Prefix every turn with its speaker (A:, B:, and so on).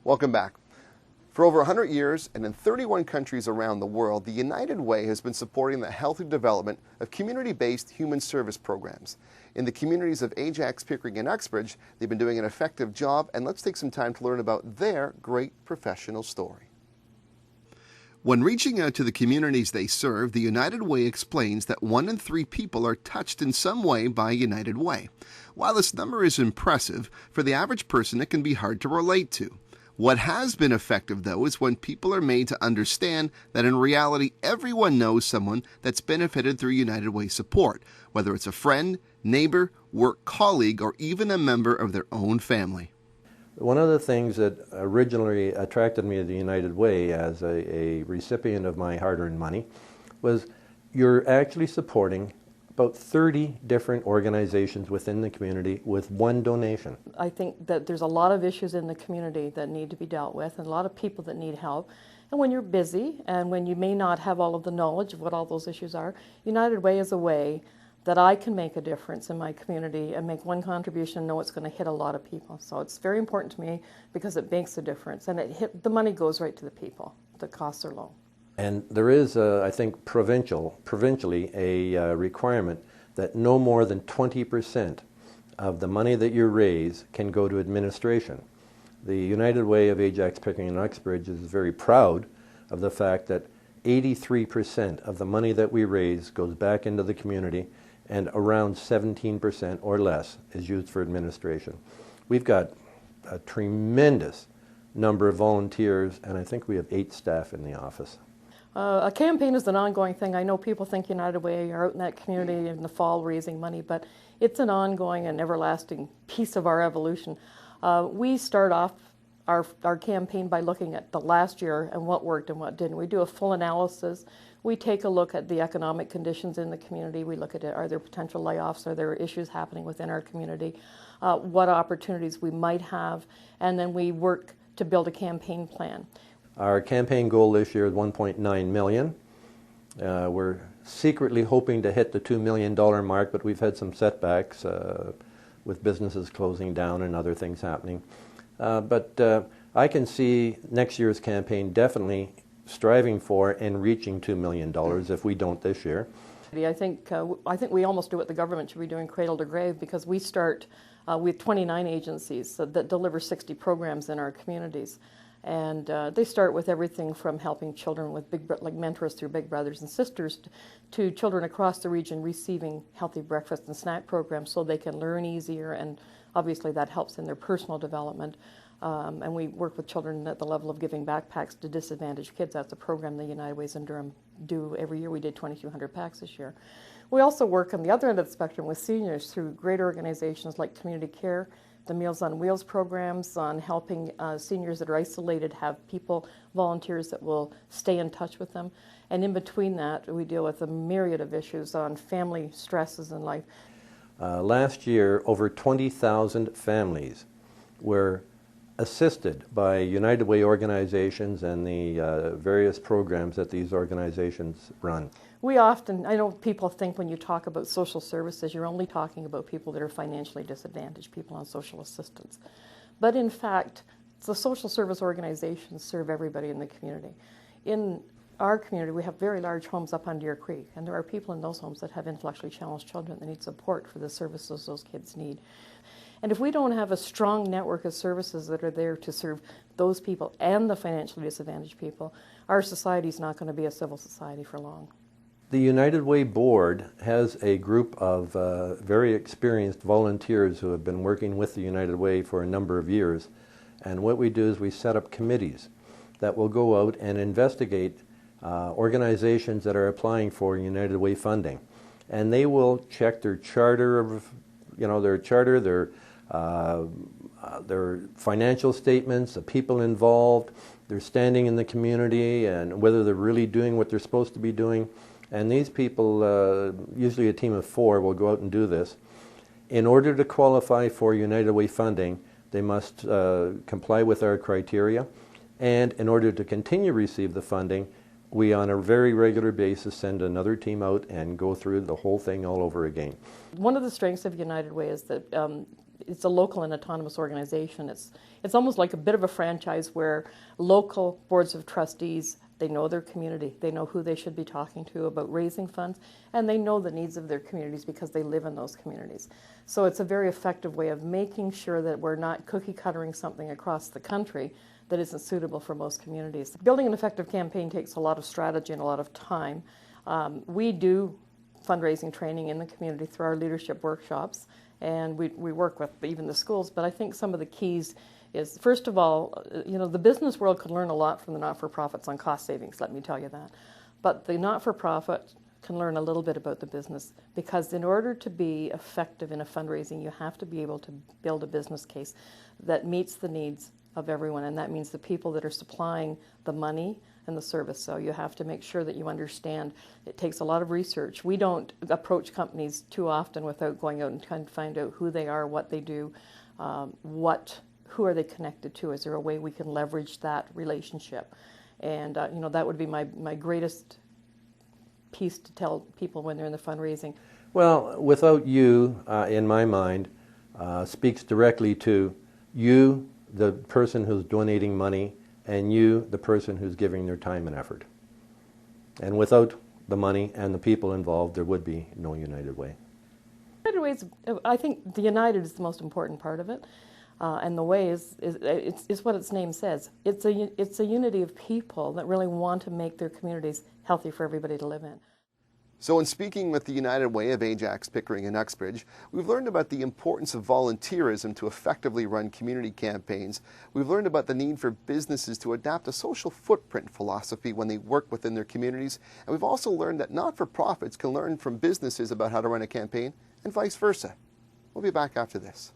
A: Welcome back. For over 100 years and in 31 countries around the world, the United Way has been supporting the healthy development of community-based human service programs. In the communities of Ajax, Pickering, and Uxbridge, they've been doing an effective job, and let's take some time to learn about their great professional story. When reaching out to the communities they serve, the United Way explains that 1 in 3 people are touched in some way by United Way. While this number is impressive, for the average person it can be hard to relate to. What has been effective, though, is when people are made to understand that in reality everyone knows someone that's benefited through United Way support, whether it's a friend, neighbor, work colleague, or even a member of their own family.
B: One of the things that originally attracted me to the United Way as a recipient of my hard-earned money was you're actually supporting about 30 different organizations within the community with one donation.
C: I think that there's a lot of issues in the community that need to be dealt with and a lot of people that need help. And when you're busy and when you may not have all of the knowledge of what all those issues are, United Way is a way that I can make a difference in my community and make one contribution and know it's going to hit a lot of people. So it's very important to me because it makes a difference and the money goes right to the people. The costs are low.
B: And there is, I think, provincially a requirement that no more than 20% of the money that you raise can go to administration. The United Way of Ajax, Pickering, and Uxbridge is very proud of the fact that 83% of the money that we raise goes back into the community, and around 17% or less is used for administration. We've got a tremendous number of volunteers, and I think we have 8 staff in the office.
C: A campaign is an ongoing thing. I know people think United Way are out in that community in the fall raising money, but it's an ongoing and everlasting piece of our evolution. We start off our campaign by looking at the last year and what worked and what didn't. We do a full analysis. We take a look at the economic conditions in the community. We look at it, are there potential layoffs? Are there issues happening within our community? What opportunities we might have, and then we work to build a campaign plan.
B: Our campaign goal this year is $1.9 million. We're secretly hoping to hit the $2 million mark, but we've had some setbacks with businesses closing down and other things happening. But I can see next year's campaign definitely striving for and reaching $2 million if we don't this year.
C: I think we almost do what the government should be doing, cradle to grave, because we start with 29 agencies that deliver 60 programs in our communities. And they start with everything from helping children with like mentors through Big Brothers and Sisters to children across the region receiving healthy breakfast and snack programs so they can learn easier, and obviously that helps in their personal development. And we work with children at the level of giving backpacks to disadvantaged kids. That's a program the United Ways in Durham do every year. We did 2,200 packs this year. We also work on the other end of the spectrum with seniors through great organizations like Community Care, the Meals on Wheels programs, on helping seniors that are isolated have people, volunteers that will stay in touch with them. And in between that, we deal with a myriad of issues on family stresses in life.
B: Last year, over 20,000 families were assisted by United Way organizations and the various programs that these organizations run.
C: We often, I know people think when you talk about social services, you're only talking about people that are financially disadvantaged, people on social assistance. But in fact, the social service organizations serve everybody in the community. In our community, we have very large homes up on Deer Creek, and there are people in those homes that have intellectually challenged children that need support for the services those kids need. And if we don't have a strong network of services that are there to serve those people and the financially disadvantaged people, our society is not going to be a civil society for long.
B: The United Way Board has a group of very experienced volunteers who have been working with the United Way for a number of years. And what we do is we set up committees that will go out and investigate organizations that are applying for United Way funding. And they will check their charter, their financial statements, the people involved, their standing in the community, and whether they're really doing what they're supposed to be doing. And these people, usually a team of 4, will go out and do this. In order to qualify for United Way funding, they must comply with our criteria. And in order to continue to receive the funding, we on a very regular basis send another team out and go through the whole thing all over again.
C: One of the strengths of United Way is that it's a local and autonomous organization. It's almost like a bit of a franchise where local boards of trustees, they know their community, they know who they should be talking to about raising funds, and they know the needs of their communities because they live in those communities. So it's a very effective way of making sure that we're not cookie-cuttering something across the country that isn't suitable for most communities. Building an effective campaign takes a lot of strategy and a lot of time. We do fundraising training in the community through our leadership workshops, and we work with even the schools, but I think some of the keys is, first of all, the business world could learn a lot from the not-for-profits on cost savings, let me tell you that. But the not-for-profit can learn a little bit about the business, because in order to be effective in a fundraising, you have to be able to build a business case that meets the needs of everyone, and that means the people that are supplying the money and the service. So you have to make sure that you understand it takes a lot of research. We don't approach companies too often without going out and trying to find out who they are, what they do, who are they connected to. Is there a way we can leverage that relationship? And that would be my greatest piece to tell people when they're in the fundraising.
B: Well, without you, in my mind, speaks directly to you, the person who's donating money, and you, the person who's giving their time and effort. And without the money and the people involved, there would be no United Way.
C: United Way, I think the United is the most important part of it, and the Way is what its name says. It's a unity of people that really want to make their communities healthy for everybody to live in.
A: So in speaking with the United Way of Ajax, Pickering, and Uxbridge, we've learned about the importance of volunteerism to effectively run community campaigns. We've learned about the need for businesses to adapt a social footprint philosophy when they work within their communities. And we've also learned that not-for-profits can learn from businesses about how to run a campaign and vice versa. We'll be back after this.